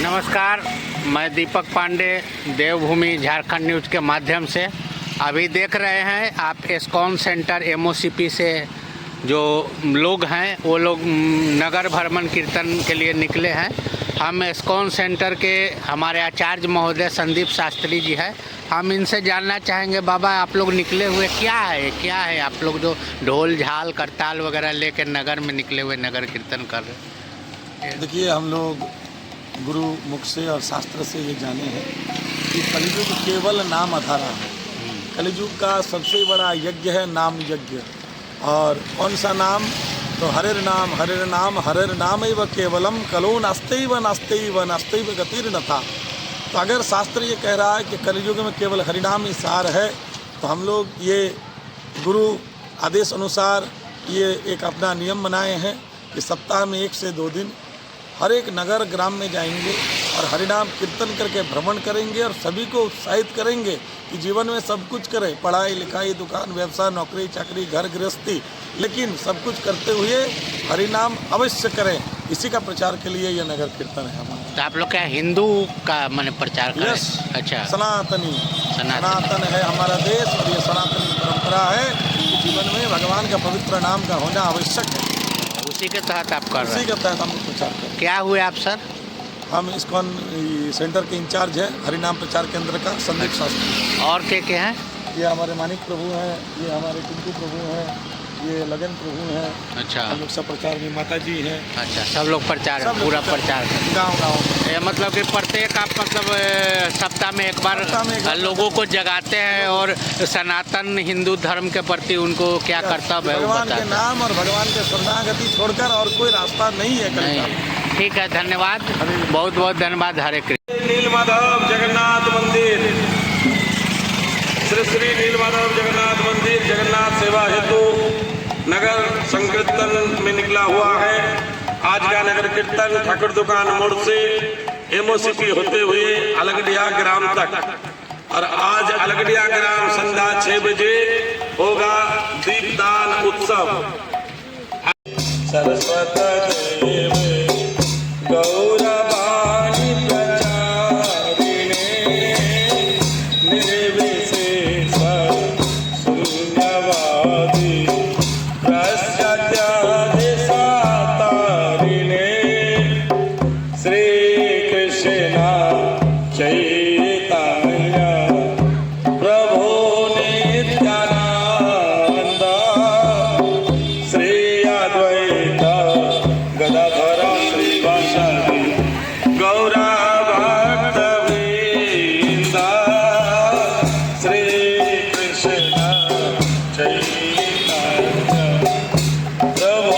नमस्कार, मैं दीपक पांडे देवभूमि झारखंड न्यूज़ के माध्यम से अभी देख रहे हैं आप इस्कॉन सेंटर एमओसीपी से जो लोग हैं वो लोग नगर भ्रमण कीर्तन के लिए निकले हैं। हम इस्कॉन सेंटर के हमारे आचार्य महोदय संदीप शास्त्री जी हैं। हम इनसे जानना चाहेंगे, बाबा आप लोग निकले हुए क्या है आप लोग जो ढोल झाल करताल वगैरह लेकर नगर में निकले हुए नगर कीर्तन कर रहे हैं? देखिए, हम लोग गुरु मुख से और शास्त्र से ये जाने हैं कि कलियुग केवल नाम अधारा है। कलियुग का सबसे बड़ा यज्ञ है नाम यज्ञ। और कौन सा नाम? तो हरेर नाम एव केवलम कलो नास्तेव गतिर न था। तो अगर शास्त्र ये कह रहा है कि कलियुग में केवल हरिनाम ही सार है, तो हम लोग ये गुरु आदेश अनुसार ये एक अपना नियम बनाए हैं कि सप्ताह में 1 से 2 दिन हर एक नगर ग्राम में जाएंगे और हरिनाम कीर्तन करके भ्रमण करेंगे और सभी को उत्साहित करेंगे कि जीवन में सब कुछ करें, पढ़ाई लिखाई, दुकान व्यवसाय, नौकरी चाकरी, घर गृहस्थी, लेकिन सब कुछ करते हुए हरिनाम अवश्य करें। इसी का प्रचार के लिए यह नगर कीर्तन है हमारा। तो आप लोग क्या हिंदू का मैंने प्रचार करें? अच्छा, सनातन है हमारा देश और ये सनातनी परंपरा है कि जीवन में भगवान का पवित्र नाम का होना आवश्यक है। उसी के तहत आप कर रहे हैं? उसी के तहत हम प्रचार करें। क्या हुए आप सर? हम इस्कॉन सेंटर के इंचार्ज हैं हरिनाम प्रचार केंद्र का, संदीप शास्त्री। और के हैं? ये हमारे मानिक प्रभु हैं, ये हमारे टिंकू प्रभु हैं, ये लगन प्रभु हैं। अच्छा, हम लोग सब प्रचार में माता जी हैं। अच्छा, सब लोग प्रचार, पूरा प्रचार गाँव ये मतलब कि प्रत्येक आप मतलब सप्ताह में एक बार लोगों को जगाते हैं और सनातन हिंदू धर्म के प्रति उनको क्या कर्तव्य है भगवान के नाम और भगवान के शरणागति छोड़कर और कोई रास्ता नहीं है। नहीं, ठीक है, धन्यवाद, बहुत बहुत धन्यवाद। हरे कृष्ण। नीलमाधव जगन्नाथ मंदिर, श्री नीलमाधव जगन्नाथ मंदिर जगन्नाथ सेवा हेतु नगर संकीर्तन में निकला हुआ है। आज का नगर कीर्तन ठाकुर दुकान मोड़ से एमओसीपी होते हुए अलगडिया ग्राम तक, और आज अलगडिया ग्राम संध्या 6 बजे होगा दीपदान उत्सव। सरस्वती देव गौरवाणी प्रचारिणे निर्विशेष शून्यवादी श्री कृष्ण चैतन्य प्रभु नित्यानंद श्री अद्वैत गदाधर श्रीवासादि गौरा भक्त वृंद श्री कृष्ण चैतन्य प्रभु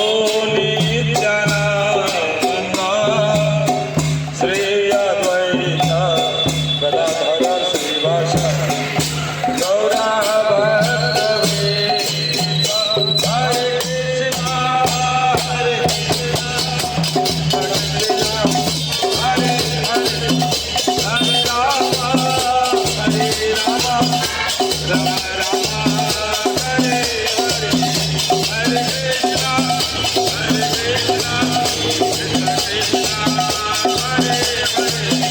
नित्यानंद श्री अद्वैत गदाधर श्रीवासादि गौरा भक्त वृंद हरे कृष्ण हरे कृष्ण हरे हरे हरे राम हरे राम राम राम हरे हरे हरे कृष्ण कृष्ण कृष्ण हरे हरे